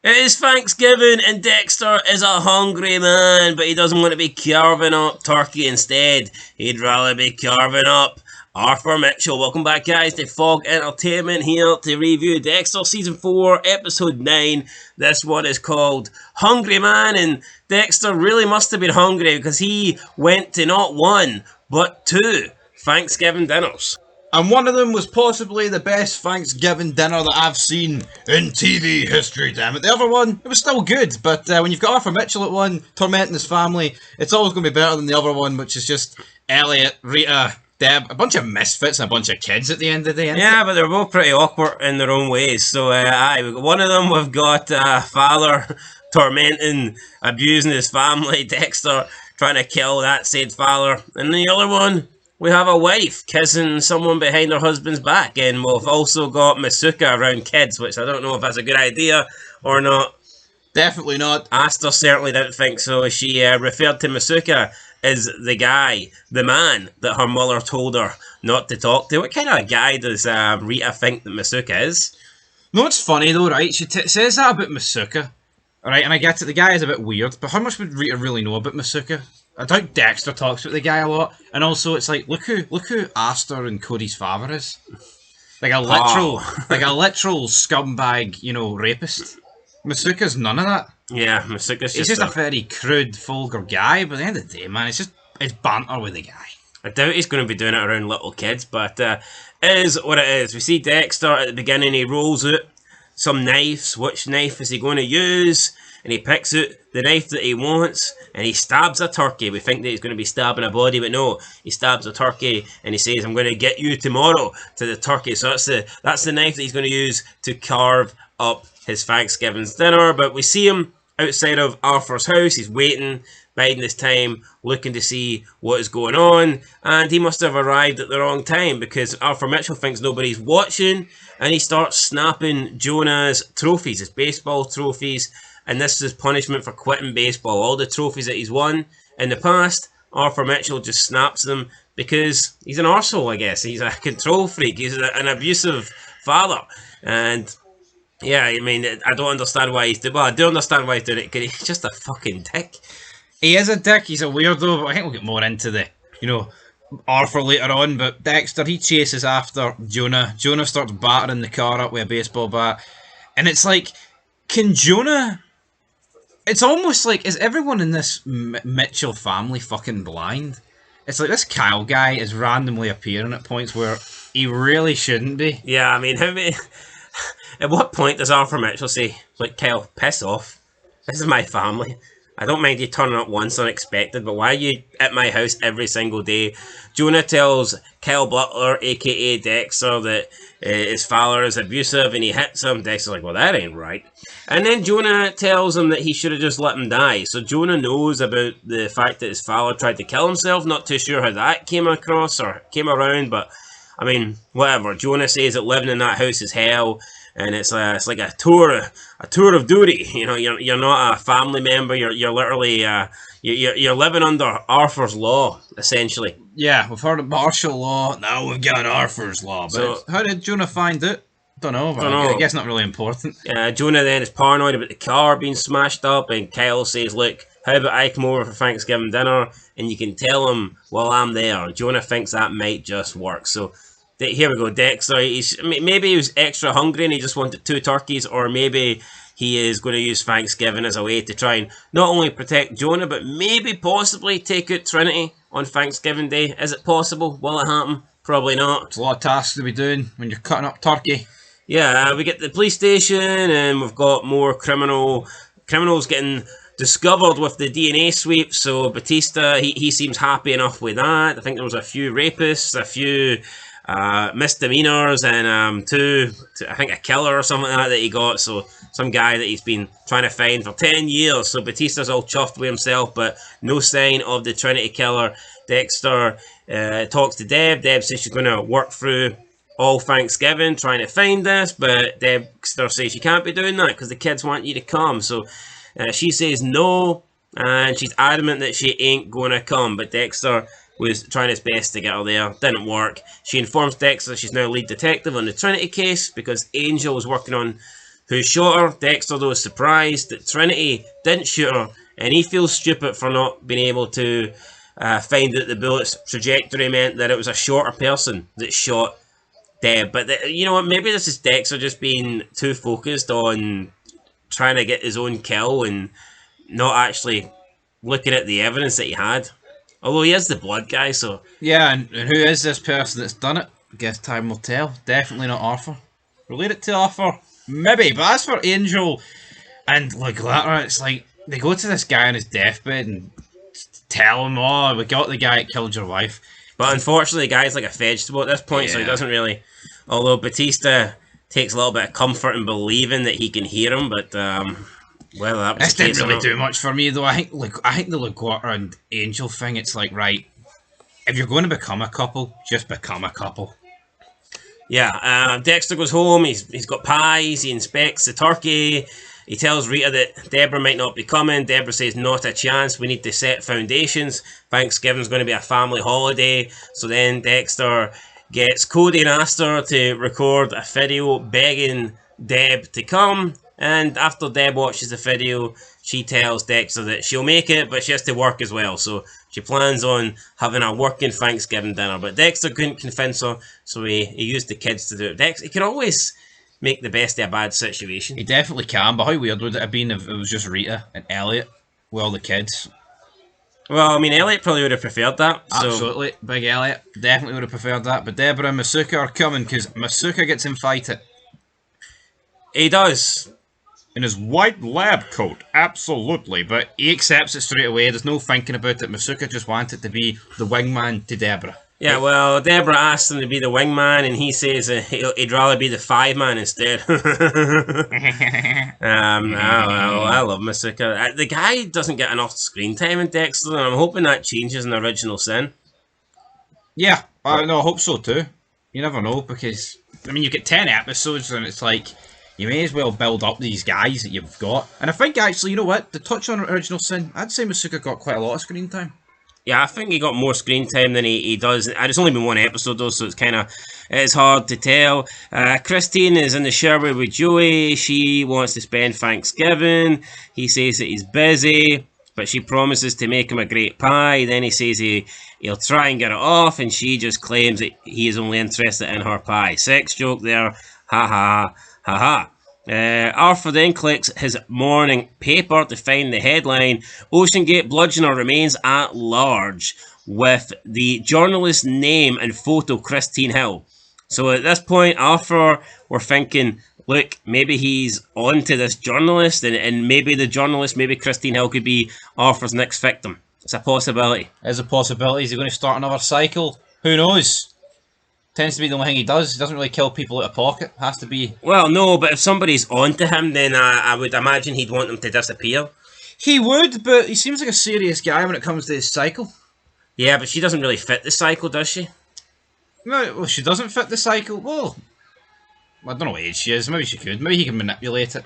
It is Thanksgiving and Dexter is a hungry man, but he doesn't want to be carving up turkey instead. He'd rather be carving up Arthur Mitchell. Welcome back, guys, to Fog Entertainment here to review Dexter Season 4, Episode 9. This one is called Hungry Man, and Dexter really must have been hungry because he went to not one, but two Thanksgiving dinners. And one of them was possibly the best Thanksgiving dinner that I've seen in TV history, damn it. The other one, it was still good, but when you've got Arthur Mitchell at one, tormenting his family, it's always going to be better than the other one, which is just Elliot, Rita, Deb, a bunch of misfits and a bunch of kids at the end of the day. Yeah, but they're both pretty awkward in their own ways. So, one of them we've got father tormenting, abusing his family, Dexter trying to kill that said father, and the other one, we have a wife kissing someone behind her husband's back, and we've also got Masuka around kids, which I don't know if that's a good idea or not. Definitely not. Aster certainly didn't think so. She referred to Masuka as the guy, the man that her mother told her not to talk to. What kind of guy does Rita think that Masuka is? No, it's funny though, right? She says that about Masuka, right? And I get it, the guy is a bit weird, but how much would Rita really know about Masuka? I doubt Dexter talks with the guy a lot, and also it's like, look who Aster and Cody's father is, like a literal scumbag, rapist. Masuka's none of that. Yeah, Masuka's he's just a very crude, vulgar guy. But at the end of the day, man, it's banter with the guy. I doubt he's going to be doing it around little kids, but it is what it is. We see Dexter at the beginning. He rolls out some knives. Which knife is he going to use? And he picks out the knife that he wants, and he stabs a turkey. We think that he's going to be stabbing a body, but no, he stabs a turkey, and he says, "I'm going to get you tomorrow," to the turkey. So that's the knife that he's going to use to carve up his Thanksgiving dinner. But we see him outside of Arthur's house. He's waiting, biding his time, looking to see what is going on, and he must have arrived at the wrong time because Arthur Mitchell thinks nobody's watching, and he starts snapping Jonah's trophies, his baseball trophies. And this is punishment for quitting baseball. All the trophies that he's won in the past, Arthur Mitchell just snaps them because he's an arsehole, I guess. He's a control freak. He's an abusive father. And, yeah, I mean, I don't understand why he's doing it. Well, I do understand why he's doing it because he's just a fucking dick. He is a dick. He's a weirdo. But I think we'll get more into the, Arthur later on. But Dexter, he chases after Jonah. Jonah starts battering the car up with a baseball bat. And it's like, can Jonah... It's almost like, is everyone in this Mitchell family fucking blind? It's like this Kyle guy is randomly appearing at points where he really shouldn't be. Yeah, I mean, at what point does Arthur Mitchell say, like, Kyle, piss off? This is my family. I don't mind you turning up once unexpected, but why are you at my house every single day? Jonah tells Kyle Butler, a.k.a. Dexter, that his father is abusive and he hits him. Dexter's like, well, that ain't right. And then Jonah tells him that he should have just let him die. So Jonah knows about the fact that his father tried to kill himself. Not too sure how that came across or came around, but I mean, whatever. Jonah says that living in that house is hell, and it's like a tour of duty. You're not a family member. You're literally you're living under Arthur's law, essentially. Yeah, we've heard of martial law. Now we've got Arthur's law. But so, how did Jonah find it? Don't know. I guess not really important. Jonah then is paranoid about the car being smashed up, and Kyle says, "Look, how about I come over for Thanksgiving dinner, and you can tell him while I'm there." Jonah thinks that might just work. So here we go. Dexter, maybe he was extra hungry and he just wanted 2 turkeys, or maybe he is going to use Thanksgiving as a way to try and not only protect Jonah, but maybe possibly take out Trinity on Thanksgiving Day. Is it possible? Will it happen? Probably not. It's a lot of tasks to be doing when you're cutting up turkey. Yeah, we get to the police station and we've got more criminals getting discovered with the DNA sweep. So Batista, he seems happy enough with that. I think there was a few rapists, a few misdemeanors, and I think a killer or something like that he got. So some guy that he's been trying to find for 10 years. So Batista's all chuffed with himself, but no sign of the Trinity killer. Dexter talks to Deb. Deb says she's going to work through all Thanksgiving trying to find this, but Dexter says she can't be doing that because the kids want you to come. So she says no, and she's adamant that she ain't going to come, but Dexter was trying his best to get her there. Didn't work. She informs Dexter she's now lead detective on the Trinity case because Angel was working on who shot her. Dexter, though, is surprised that Trinity didn't shoot her, and he feels stupid for not being able to find that the bullet's trajectory meant that it was a shorter person that shot Deb. But you know what? Maybe this is Dexter just being too focused on trying to get his own kill and not actually looking at the evidence that he had. Although he is the blood guy, so... Yeah, and who is this person that's done it? I guess time will tell. Definitely not Arthur. Relate it to Arthur? Maybe, but as for Angel and Glitter, it's like they go to this guy on his deathbed and tell him, oh, we got the guy that killed your wife. But unfortunately, the guy's like a vegetable at this point, so he doesn't really... Although Batista takes a little bit of comfort in believing that he can hear him, but whether that was this didn't really do much for me, though. I think the Glitter and Angel thing, it's like, right, if you're going to become a couple, just become a couple. Yeah, Dexter goes home, he's got pies, he inspects the turkey, he tells Rita that Debra might not be coming. Debra says, not a chance, we need to set foundations. Thanksgiving's going to be a family holiday. So then Dexter gets Cody and Astor to record a video begging Deb to come. And after Deb watches the video, she tells Dexter that she'll make it, but she has to work as well. So she plans on having a working Thanksgiving dinner. But Dexter couldn't convince her, so he used the kids to do it. Dexter, he can always make the best of a bad situation. He definitely can, but how weird would it have been if it was just Rita and Elliot with all the kids? Well, I mean, Elliot probably would have preferred that. So. Absolutely. Big Elliot definitely would have preferred that. But Debra and Masuka are coming because Masuka gets invited. He does. In his white lab coat, absolutely. But he accepts it straight away. There's no thinking about it. Masuka just wanted to be the wingman to Debra. Yeah, well, Debra asked him to be the wingman, and he says he'd rather be the 5-man instead. I love Masuka. The guy doesn't get enough screen time in Dexter, and I'm hoping that changes in Original Sin. Yeah, I hope so too. You never know, because, I mean, you get 10 episodes, and it's like, you may as well build up these guys that you've got. And I think, actually, you know what? To touch on Original Sin, I'd say Masuka got quite a lot of screen time. Yeah, I think he got more screen time than he does. And it's only been one episode though, so it's hard to tell. Christine is in the shower with Joey. She wants to spend Thanksgiving. He says that he's busy, but she promises to make him a great pie. Then he says he'll try and get it off, and she just claims that he is only interested in her pie. Sex joke there. Ha ha ha ha. Arthur then clicks his morning paper to find the headline, OceanGate bludgeoner remains at large, with the journalist's name and photo Christine Hill. So at this point, Arthur, we're thinking, look, maybe he's on to this journalist, and maybe the journalist, maybe Christine Hill could be Arthur's next victim. It's a possibility. There's a possibility. Is he going to start another cycle? Who knows? Tends to be the only thing he does. He doesn't really kill people out of pocket. Has to be... Well, no, but if somebody's onto him, then I would imagine he'd want them to disappear. He would, but he seems like a serious guy when it comes to his cycle. Yeah, but she doesn't really fit the cycle, does she? No, well, she doesn't fit the cycle. Well, I don't know what age she is. Maybe she could. Maybe he can manipulate it.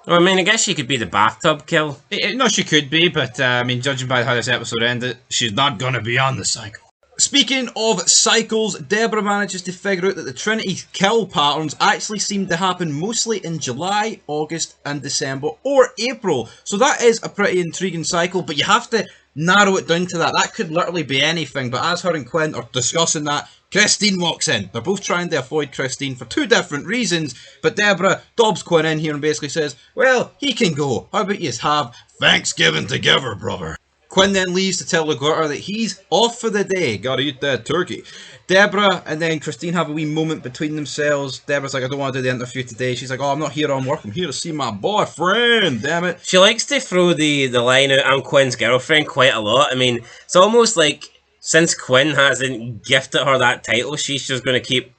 Well, I mean, I guess she could be the bathtub kill. No, she could be, but I mean, judging by how this episode ended, she's not going to be on the cycle. Speaking of cycles, Debra manages to figure out that the Trinity kill patterns actually seem to happen mostly in July, August and December or April. So that is a pretty intriguing cycle, but you have to narrow it down to that. That could literally be anything, but as her and Quinn are discussing that, Christine walks in. They're both trying to avoid Christine for two different reasons, but Debra dobs Quinn in here and basically says, well, he can go. How about you have Thanksgiving together, brother? Quinn then leaves to tell the Glitter that he's off for the day. Gotta eat that turkey. Debra and then Christine have a wee moment between themselves. Debra's like, I don't want to do the interview today. She's like, oh, I'm not here on work. I'm here to see my boyfriend. Damn it. She likes to throw the line out, I'm Quinn's girlfriend, quite a lot. I mean, it's almost like since Quinn hasn't gifted her that title, she's just going to keep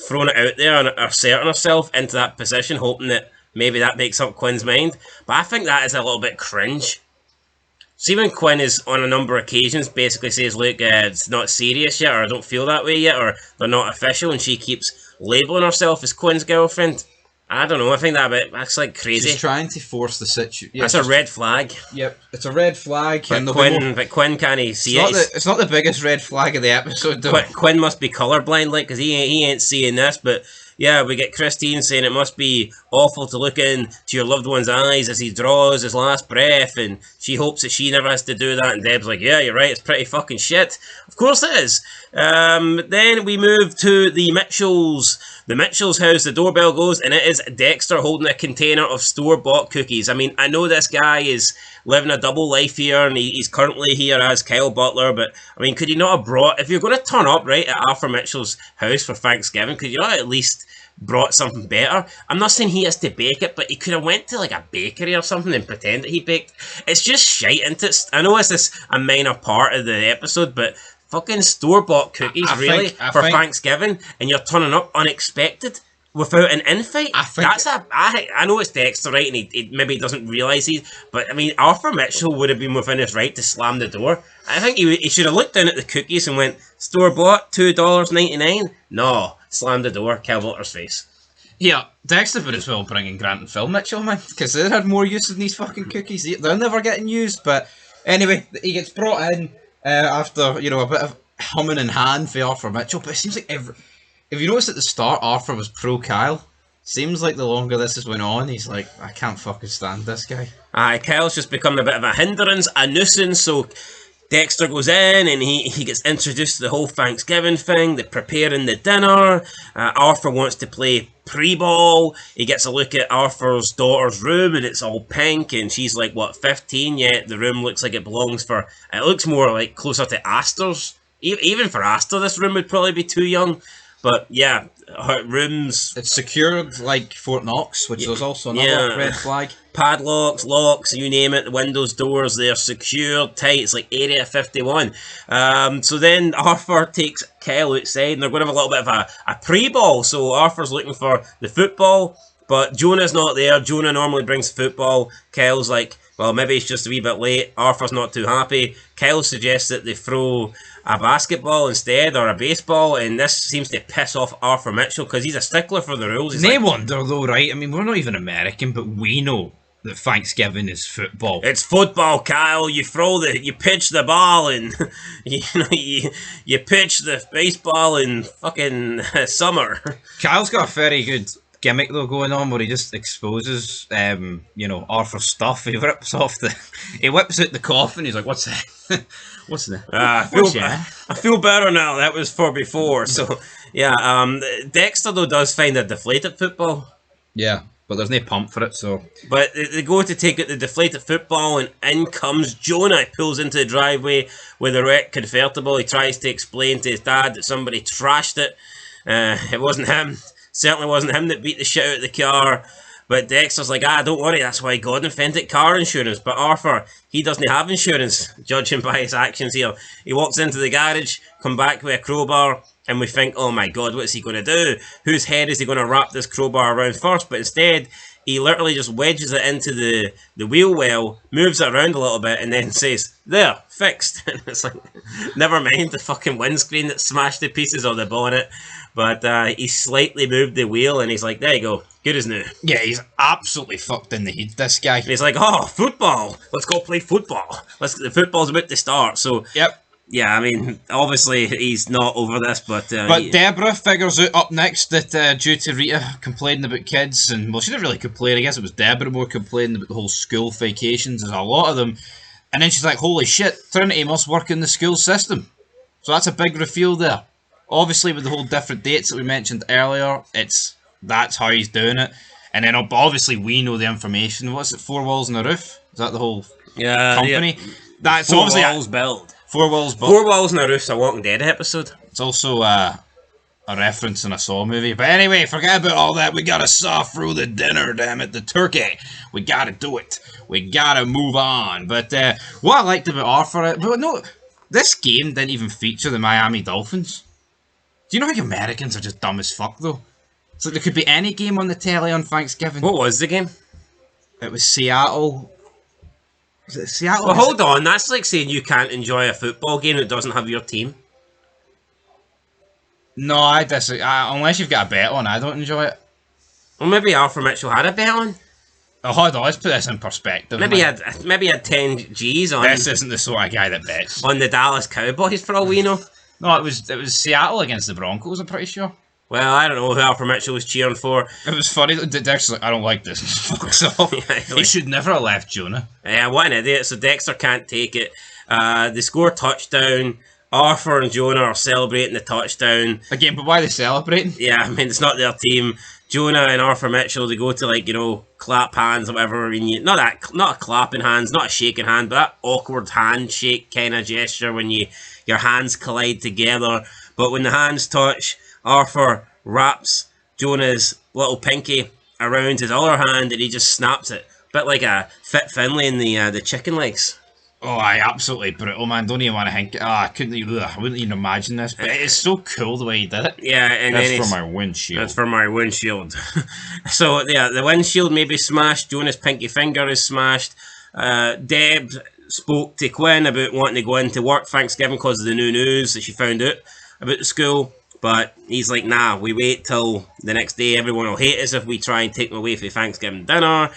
throwing it out there and asserting herself into that position, hoping that maybe that makes up Quinn's mind. But I think that is a little bit cringe. See, when Quinn is on a number of occasions basically says, look, it's not serious yet, or I don't feel that way yet, or they're not official, and she keeps labelling herself as Quinn's girlfriend. I don't know, I think that's like crazy. She's trying to force the situation. Yeah, that's a red flag. Yep, it's a red flag. But Quinn can't see it. It's not the biggest red flag of the episode, though. Quinn must be colourblind, like, because he ain't seeing this, but yeah, we get Christine saying it must be awful to look into your loved one's eyes as he draws his last breath, and she hopes that she never has to do that. And Deb's like, yeah, you're right, it's pretty fucking shit. Of course it is. Then we move to the Mitchells. The Mitchells' house, the doorbell goes, and it is Dexter holding a container of store-bought cookies. I mean, I know this guy is living a double life here, and he's currently here as Kyle Butler, but, I mean, could you not have brought, if you're going to turn up, right, at Arthur Mitchell's house for Thanksgiving, could you not at least brought something better? I'm not saying he has to bake it, but he could have went to, like, a bakery or something and pretend that he baked. It's just shite, isn't it? I know it's this a minor part of the episode, but fucking store-bought cookies, I think Thanksgiving, and you're turning up unexpected without an invite. I know it's Dexter, right, and he maybe doesn't realise but I mean, Arthur Mitchell would have been within his right to slam the door. I think he should have looked down at the cookies and went, store-bought, $2.99? No, slam the door, Cal Butler's face. Yeah, Dexter would as well bring in Grant and Phil Mitchell, man, because they had more use than these fucking cookies. They're never getting used, but anyway, he gets brought in after, a bit of humming in hand for Arthur Mitchell, but it seems like if you notice at the start, Arthur was pro Kyle. Seems like the longer this has went on, he's like, I can't fucking stand this guy. Kyle's just become a bit of a hindrance, a nuisance, so Dexter goes in and he gets introduced to the whole Thanksgiving thing, the preparing the dinner. Arthur wants to play pre-ball. He gets a look at Arthur's daughter's room and it's all pink and she's like, 15? Yet the room looks like it looks more like closer to Astor's. Even for Astor, this room would probably be too young. But yeah, her rooms... It's secured like Fort Knox, which is also another red flag. Padlocks, locks, you name it, the windows, doors, they're secured, tight, it's like Area 51. So then Arthur takes Kyle outside and they're going to have a little bit of a pre-ball. So Arthur's looking for the football, but Jonah's not there. Jonah normally brings football. Kyle's like, well, maybe it's just a wee bit late. Arthur's not too happy. Kyle suggests that they throw a basketball instead, or a baseball, and this seems to piss off Arthur Mitchell because he's a stickler for the rules. No wonder though, right? I mean, we're not even American, but we know that Thanksgiving is football. It's football, Kyle. You pitch the ball, and you pitch the baseball in fucking summer. Kyle's got a very good gimmick though going on where he just exposes Arthur's stuff. He whips out the coffin. He's like, what's that? What's that? I feel better now. That was for before. So yeah, Dexter though does find a deflated football. Yeah, but there's no pump for it, so. But they go to take out the deflated football, and in comes Jonah. He pulls into the driveway with a wrecked convertible. He tries to explain to his dad that somebody trashed it. It wasn't him. Certainly wasn't him that beat the shit out of the car. But Dexter's like, don't worry, that's why God invented car insurance. But Arthur, he doesn't have insurance, judging by his actions here. He walks into the garage, come back with a crowbar, and we think, oh my God, what's he going to do? Whose head is he going to wrap this crowbar around first? But instead, he literally just wedges it into the wheel well, moves it around a little bit, and then says, there, fixed. And it's like, never mind the fucking windscreen that smashed to pieces or the bonnet. But he slightly moved the wheel, and he's like, there you go, good as new. Yeah, he's absolutely fucked in the head, this guy. And he's like, football, let's go play football. The football's about to start. So, yep. Yeah, I mean, obviously he's not over this, but... Debra figures out up next that due to Rita complaining about kids, and, well, she didn't really complain, I guess it was Debra more complaining about the whole school vacations, there's a lot of them, and then she's like, holy shit, Trinity must work in the school system. So that's a big reveal there. Obviously, with the whole different dates that we mentioned earlier, that's how he's doing it. And then obviously we know the information. What's it? 4 Walls and a Roof? Is that the whole company? Yeah. That's 4 obviously Walls Build. 4 Walls Build. 4 Walls and a Roof's a Walking Dead episode. It's also a reference in a Saw movie. But anyway, forget about all that. We gotta saw through the dinner, damn it, the turkey. We gotta do it. We gotta move on. But what I liked about Arthur, but no, this game didn't even feature the Miami Dolphins. Do you know how Americans are just dumb as fuck, though? It's like there could be any game on the telly on Thanksgiving. What was the game? It was Seattle. Was it Seattle? Well, hold on. That's like saying you can't enjoy a football game that doesn't have your team. No, I disagree. Unless you've got a bet on, I don't enjoy it. Well, maybe Arthur Mitchell had a bet on. Oh, hold on. Let's put this in perspective. Maybe he had 10 G's on. This isn't the sort of guy that bets on the Dallas Cowboys, for all we know. No, it was Seattle against the Broncos, I'm pretty sure. Well, I don't know who Alfred Mitchell was cheering for. It was funny that Dexter's like, I don't like this. Fucks off. Yeah, He should never have left Jonah. What an idiot. So Dexter can't take it. They score a touchdown. Arthur and Jonah are celebrating the touchdown. Again, but why are they celebrating? Yeah, I mean, it's not their team. Jonah and Arthur Mitchell, they go to, like, you know, clap hands or whatever. Not a clapping hands, not a shaking hand, but that awkward handshake kind of gesture when your hands collide together. But when the hands touch, Arthur wraps Jonah's little pinky around his other hand and he just snaps it. Bit like a Fit Finlay in the chicken legs. Oh, absolutely brutal, man. Don't even want to think. I wouldn't even imagine this, but it's so cool the way he did it. Yeah, and that's then for my windshield. That's for my windshield. So, yeah, the windshield may be smashed. Jonah's pinky finger is smashed. Deb spoke to Quinn about wanting to go into work Thanksgiving because of the new news that she found out about the school. But he's like, nah, we wait till the next day. Everyone will hate us if we try and take them away for the Thanksgiving dinner.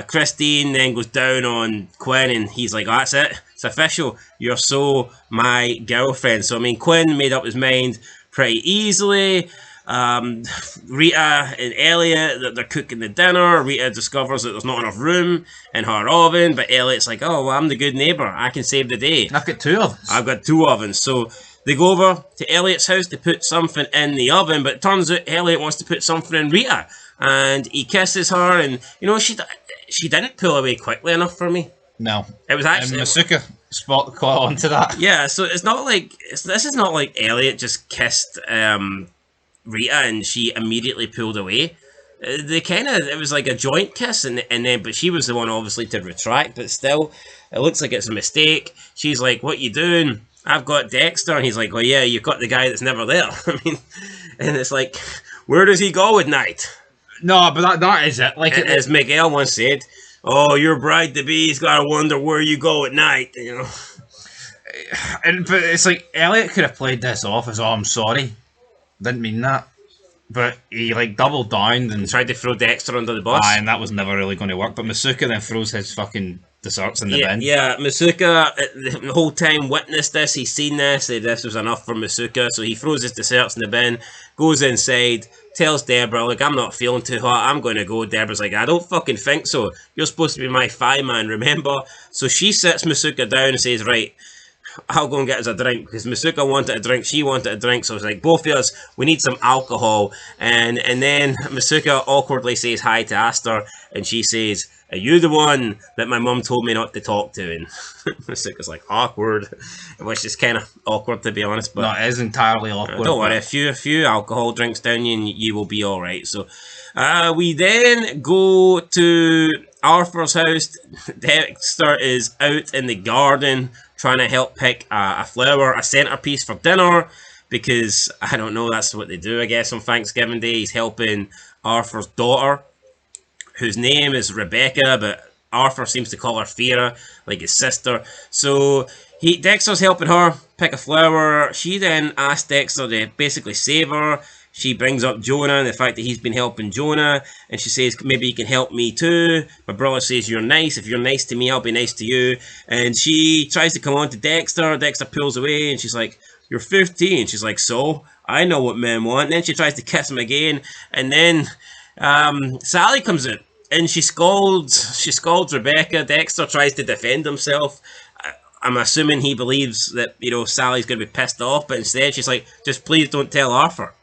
Christine then goes down on Quinn and he's like, oh, that's it. It's official. You're so my girlfriend. So, I mean, Quinn made up his mind pretty easily. Rita and Elliot, they're cooking the dinner. Rita discovers that there's not enough room in her oven. But Elliot's like, oh, well, I'm the good neighbour. I can save the day. I've got 2 ovens. I've got 2 ovens. So they go over to Elliot's house to put something in the oven, but it turns out Elliot wants to put something in Rita, and he kisses her, and you know she didn't pull away quickly enough for me. No, it was actually and Masuka spot the call onto that. Yeah, so it's not like this is not like Elliot just kissed Rita and she immediately pulled away. It was like a joint kiss, and then but she was the one obviously to retract, but still, it looks like it's a mistake. She's like, "What you doing? I've got Dexter," and he's like, "Well, yeah, you've got the guy that's never there." I mean, and it's like, where does he go at night? No, but that is it. Like as Miguel once said, "Oh, your bride to be's got to wonder where you go at night," you know. But it's like Elliot could have played this off as, "Oh, I'm sorry, didn't mean that," but he like doubled down and tried to throw Dexter under the bus. And that was never really going to work. But Masuka then throws his fucking desserts in the bin. Yeah, Masuka the whole time witnessed this. He's seen this. This was enough for Masuka, so he throws his desserts in the bin, goes inside, tells Debra, "Like, I'm not feeling too hot. I'm going to go." Debra's like, "I don't fucking think so. You're supposed to be my fireman, remember?" So she sits Masuka down and says, "Right, I'll go and get us a drink," because Masuka wanted a drink, she wanted a drink, so it's like, both of us, we need some alcohol. And then Masuka awkwardly says hi to Aster, and she says, "Are you the one that my mum told me not to talk to?" And Masuka's like, awkward, which is kind of awkward to be honest. But no, it is entirely awkward. Don't worry, a few alcohol drinks down you and you will be alright. So we then go to Arthur's house. Dexter is out in the garden trying to help pick a flower, a centerpiece for dinner, because, I don't know, that's what they do, I guess, on Thanksgiving Day. He's helping Arthur's daughter, whose name is Rebecca, but Arthur seems to call her Fira, like his sister. So Dexter's helping her pick a flower. She then asks Dexter to basically save her. She brings up Jonah and the fact that he's been helping Jonah, and she says, "Maybe you can help me too." My brother says, "You're nice. If you're nice to me, I'll be nice to you." And she tries to come on to Dexter. Dexter pulls away, and she's like, "You're 15. She's like, "So? I know what men want." And then she tries to kiss him again, and then Sally comes out, and she scolds Rebecca. Dexter tries to defend himself. I'm assuming he believes that, you know, Sally's going to be pissed off, but instead she's like, "Just please don't tell Arthur."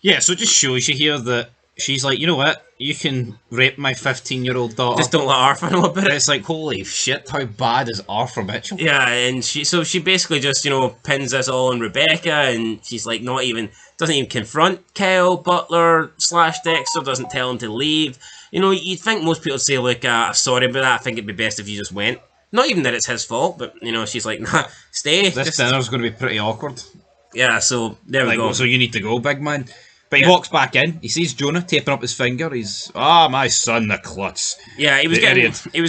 Yeah, so it just shows you here that she's like, you know what, you can rape my 15-year-old daughter. Just don't let Arthur know about it. It's like, holy shit, how bad is Arthur Mitchell? Yeah, and she basically just, you know, pins this all on Rebecca, and she's like doesn't even confront Kyle Butler / Dexter, doesn't tell him to leave. You know, you'd think most people would say, "Look, sorry about that, I think it'd be best if you just went." Not even that it's his fault, but, you know, she's like, "Nah, stay." This dinner's going to be pretty awkward. Yeah, so there we go. So you need to go, big man. But he walks back in. He sees Jonah taping up his finger. He's, my son, the klutz. Yeah, he was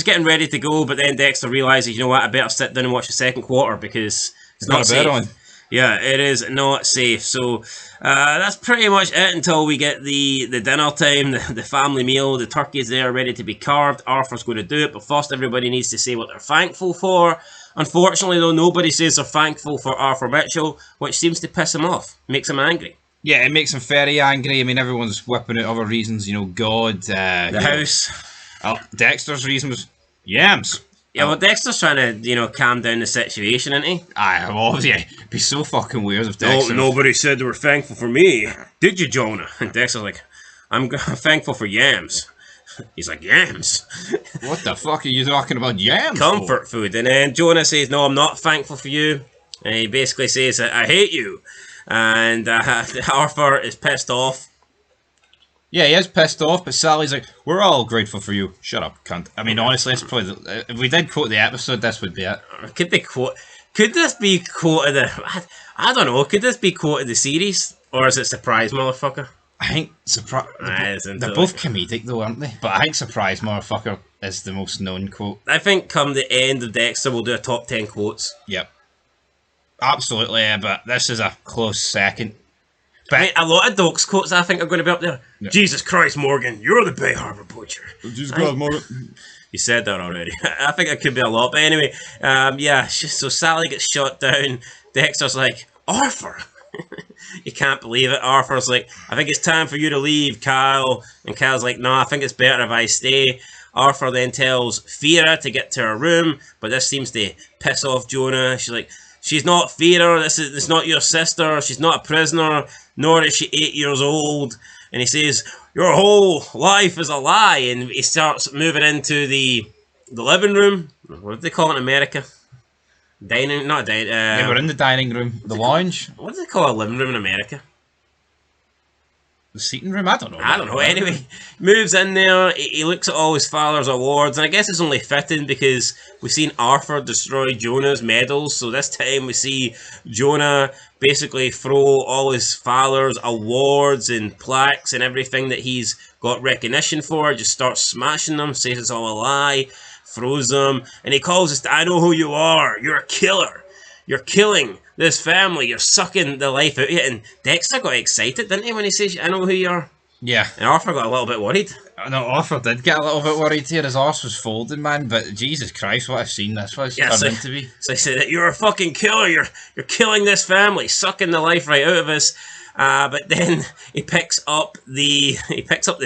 getting ready to go, but then Dexter realizes, you know what, I better sit down and watch the second quarter because it's not safe. On. Yeah, it is not safe. So that's pretty much it until we get the dinner time, the family meal. The turkey's there ready to be carved. Arthur's going to do it, but first everybody needs to say what they're thankful for. Unfortunately, though, nobody says they're thankful for Arthur Mitchell, which seems to piss him off, makes him angry. Yeah, it makes him very angry. I mean, everyone's whipping out other reasons. God, The house. Dexter's reason was yams. Yeah, well, Dexter's trying to, calm down the situation, isn't he? It'd be so fucking weird if Dexter... Nobody said they were thankful for me. Did you, Jonah? And Dexter's like, I'm thankful for yams. He's like, yams? What the fuck are you talking about yams Comfort food. And then Jonah says, no, I'm not thankful for you. And he basically says, I hate you. And Arthur is pissed off. Yeah, he is pissed off, but Sally's like, we're all grateful for you. Shut up, cunt. I mean, honestly, it's probably if we did quote the episode, this would be it. Could this be quote of the... I don't know. Could this be quote of the series? Or is it surprise, motherfucker? I think they're both comedic, though, aren't they? But I think surprise, motherfucker is the most known quote. I think come the end of Dexter, we'll do a top 10 quotes. Yep. Absolutely, yeah, but this is a close second. But a lot of Doc's quotes I think are going to be up there. Yeah. Jesus Christ, Morgan, you're the Bay Harbor butcher. Jesus Christ, Morgan. You said that already. I think it could be a lot. But anyway, so Sally gets shot down. Dexter's like, Arthur. You can't believe it. Arthur's like, I think it's time for you to leave, Kyle. And Kyle's like, no, I think it's better if I stay. Arthur then tells Fira to get to her room, but this seems to piss off Jonah. She's like, she's not Fira. This is not your sister. She's not a prisoner. Nor is she 8 years old. And he says, your whole life is a lie. And he starts moving into the living room. What do they call it in America? Dining, not dining. Yeah, we're in the dining room. The lounge. What do they call a living room in America? The seating room? I don't know. Anyway, moves in there. He looks at all his father's awards. And I guess it's only fitting because we've seen Arthur destroy Jonah's medals. So this time we see Jonah basically throw all his father's awards and plaques and everything that he's got recognition for. Just starts smashing them. Says it's all a lie. Throws them. And he calls us, I know who you are. You're a killer. You're killing this family. You're sucking the life out of it. And Dexter got excited, didn't he, when he says, I know who you are? Yeah. And Arthur got a little bit worried. No, Arthur did get a little bit worried here. His arse was folding, man. But Jesus Christ, what I've seen this was turned into be. So he said, you're a fucking killer. You're killing this family. Sucking the life right out of us. But then he picks up the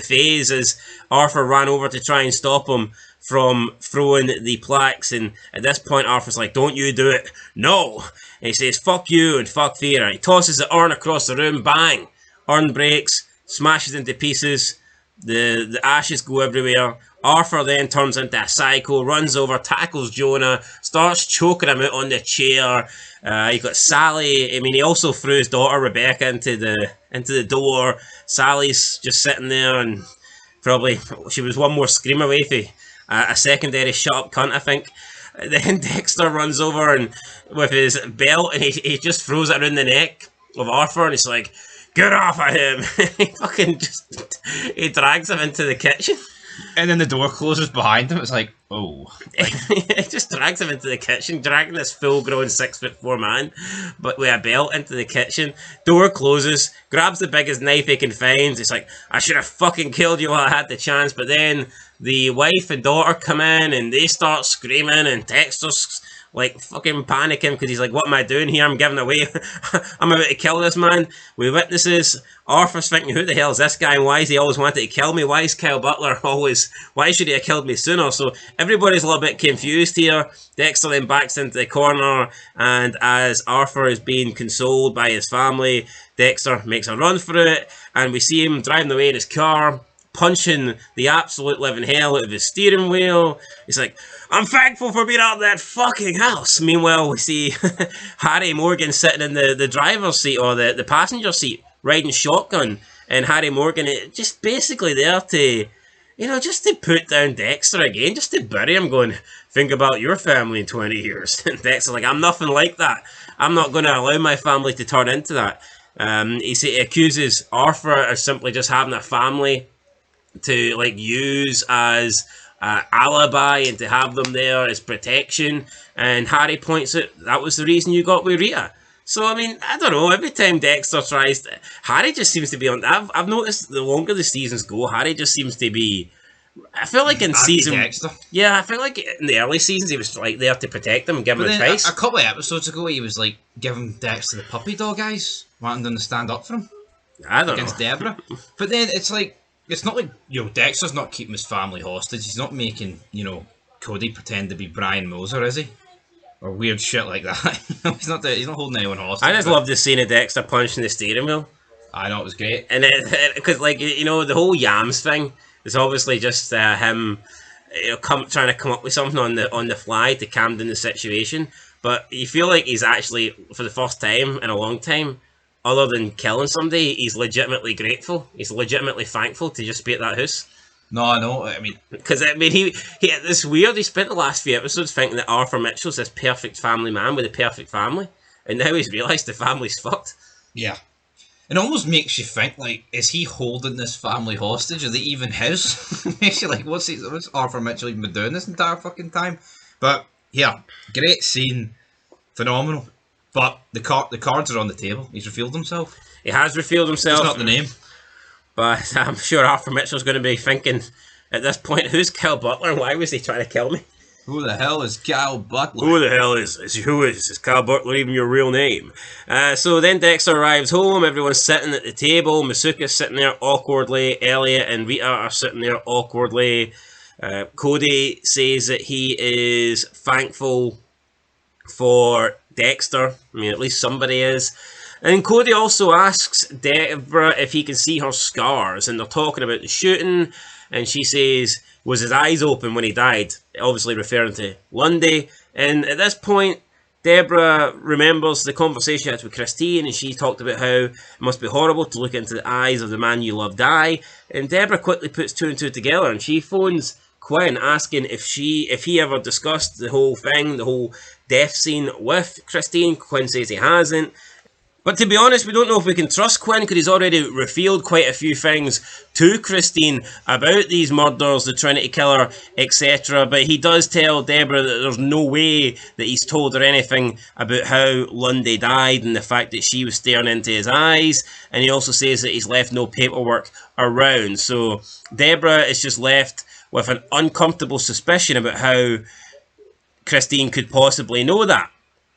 phase as Arthur ran over to try and stop him from throwing the plaques, and at this point Arthur's like, don't you do it, no. And he says, fuck you and fuck Fira. He tosses the urn across the room, bang, urn breaks, smashes into pieces, the ashes go everywhere. Arthur then turns into a psycho, runs over, tackles Jonah, starts choking him out on the chair. You got Sally. I mean, he also threw his daughter Rebecca into the door. Sally's just sitting there, and probably she was one more scream away from a secondary shut up cunt, I think. Then Dexter runs over and with his belt, and he just throws it around the neck of Arthur, and he's like, get off of him. He drags him into the kitchen. And then the door closes behind him. It's like, oh. He just drags him into the kitchen, dragging this full-grown 6'4" man, but with a belt into the kitchen. Door closes, grabs the biggest knife he can find. It's like, I should have fucking killed you while I had the chance. But then the wife and daughter come in, and they start screaming, and Dexter's like fucking panicking because he's like, what am I doing here? I'm giving away. I'm about to kill this man. We witnesses. Arthur's thinking, who the hell is this guy, and why is he always wanted to kill me? Why is Kyle Butler always, why should he have killed me sooner? So everybody's a little bit confused here. Dexter then backs into the corner, and as Arthur is being consoled by his family, Dexter makes a run for it, and we see him driving away in his car, punching the absolute living hell out of his steering wheel. He's like, I'm thankful for being out of that fucking house. Meanwhile, we see Harry Morgan sitting in the driver's seat, or the passenger seat, riding shotgun, and Harry Morgan just basically there to, just to put down Dexter again, just to bury him, going, think about your family in 20 years. And Dexter's like, I'm nothing like that. I'm not going to allow my family to turn into that. He accuses Arthur of simply just having a family to use as alibi and to have them there as protection, and Harry points out that was the reason you got with Rita. So I mean, I don't know, every time Dexter tries to, Harry just seems to be on, I've noticed the longer the seasons go, Harry just seems to be, I feel like in season Dexter. Yeah, I feel like in the early seasons he was there to protect them and give them advice. A couple of episodes ago he was giving Dexter the puppy dog eyes, wanting them to stand up for him. I don't against know. Debra. But then it's like, it's not like, Dexter's not keeping his family hostage. He's not making, Cody pretend to be Brian Moser, is he? Or weird shit like that. He's not holding anyone I hostage. just But love the scene of Dexter punching the steering wheel. I know it was great. And because, like, the whole Yams thing is obviously just him, trying to come up with something on the fly to calm down the situation. But you feel like he's actually, for the first time in a long time, other than killing somebody, he's legitimately grateful. He's legitimately thankful to just be at that house. No, I know. I mean, Because he it's weird. He spent the last few episodes thinking that Arthur Mitchell's this perfect family man with a perfect family, and now he's realised the family's fucked. yeah. It almost makes you think, like, is he holding this family hostage? Are they even his? Makes you like, what's Arthur Mitchell even been doing this entire fucking time? But yeah, great scene, phenomenal. But the cards are on the table. He's revealed himself. He has revealed himself. It's not the name. But I'm sure Arthur Mitchell's going to be thinking at this point, who's Cal Butler and why was he trying to kill me? Who the hell is Cal Butler? Who the hell is Cal Butler even your real name? So then Dexter arrives home, everyone's sitting at the table, Masuka's sitting there awkwardly, Elliot and Rita are sitting there awkwardly. Cody says that he is thankful for Dexter. I mean, at least somebody is. And Cody also asks Debra if he can see her scars, and they're talking about the shooting, and she says, was his eyes open when he died? Obviously referring to Lundy. And at this point, Debra remembers the conversation she had with Christine, and she talked about how it must be horrible to look into the eyes of the man you love die. And Debra quickly puts two and two together, and she phones Quinn asking if he ever discussed the whole thing, the whole death scene with Christine. Quinn says he hasn't. But to be honest, we don't know if we can trust Quinn because he's already revealed quite a few things to Christine about these murders, the Trinity killer, etc. But he does tell Debra that there's no way that he's told her anything about how Lundy died and the fact that she was staring into his eyes. And he also says that he's left no paperwork around. So Debra is just left with an uncomfortable suspicion about how Christine could possibly know that.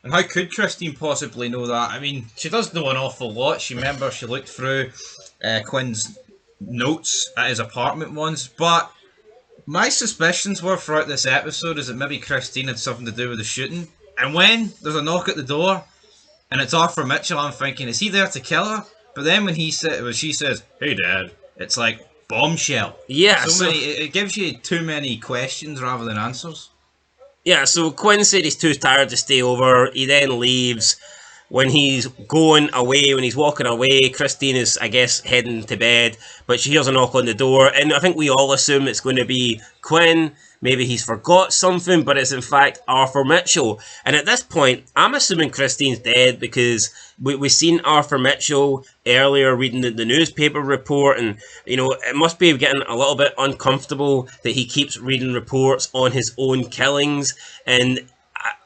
And how could Christine possibly know that? I mean, she does know an awful lot. She looked through Quinn's notes at his apartment once. But my suspicions were throughout this episode is that maybe Christine had something to do with the shooting. And when there's a knock at the door and it's Arthur Mitchell, I'm thinking, is he there to kill her? But then when she says, "Hey Dad," it's like bombshell. Yeah, it gives you too many questions rather than answers. Yeah, so Quinn said he's too tired to stay over. He then leaves. When he's going away, when he's walking away, Christine is, I guess, heading to bed, but she hears a knock on the door, and I think we all assume it's going to be Quinn. Maybe he's forgot something, but it's in fact Arthur Mitchell. And at this point, I'm assuming Christine's dead because we've seen Arthur Mitchell earlier reading the newspaper report, and it must be getting a little bit uncomfortable that he keeps reading reports on his own killings. And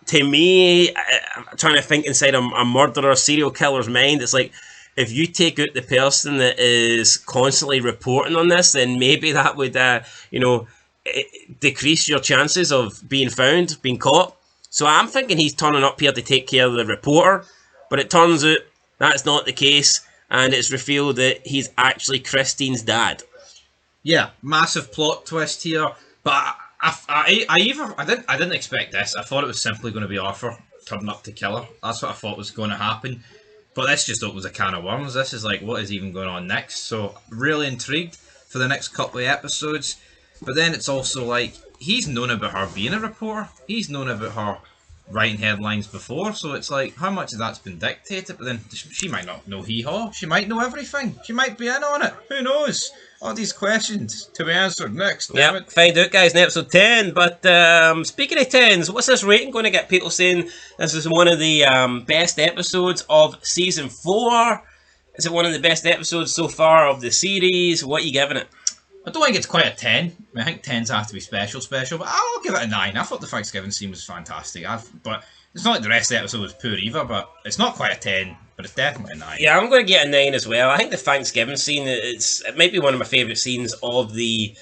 to me, I'm trying to think inside a murderer, serial killer's mind. It's like, if you take out the person that is constantly reporting on this, then maybe that would, decrease your chances of being found, being caught. So I'm thinking he's turning up here to take care of the reporter, but it turns out that's not the case, and it's revealed that he's actually Christine's dad. Yeah, massive plot twist here, but I didn't expect this. I thought it was simply going to be Arthur turning up to kill her. That's what I thought was going to happen. But this just opens a can of worms. This is like, what is even going on next? So really intrigued for the next couple of episodes. But then it's also like, he's known about her being a reporter. He's known about her writing headlines before. So it's like, how much of that's been dictated? But then she might not know hee-haw. She might know everything. She might be in on it. Who knows? All these questions to be answered next. Yeah, find out, guys, in episode 10. But speaking of 10s, what's this rating going to get? People saying this is one of the best episodes of season 4. Is it one of the best episodes so far of the series? What are you giving it? I don't think it's quite a 10. I think 10s have to be special, but I'll give it a 9. I thought the Thanksgiving scene was fantastic. But it's not like the rest of the episode was poor either, but it's not quite a 10, but it's definitely a 9. Yeah, I'm going to get a 9 as well. I think the Thanksgiving scene, it might be one of my favourite scenes probably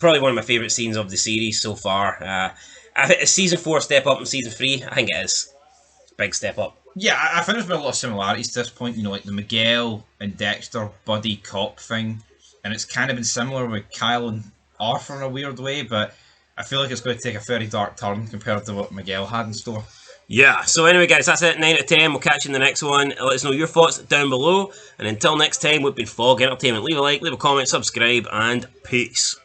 one of my favourite scenes of the series so far. I think it's season 4 step up from season 3. I think it is. It's a big step up. Yeah, I think there's been a lot of similarities to this point. You know, like the Miguel and Dexter buddy cop thing, and it's kind of been similar with Kyle and Arthur in a weird way. But I feel like it's going to take a very dark turn compared to what Miguel had in store. Yeah, so anyway, guys, that's it. 9 out of 10. We'll catch you in the next one. Let us know your thoughts down below. And until next time, we've been Fog Entertainment. Leave a like, leave a comment, subscribe, and peace.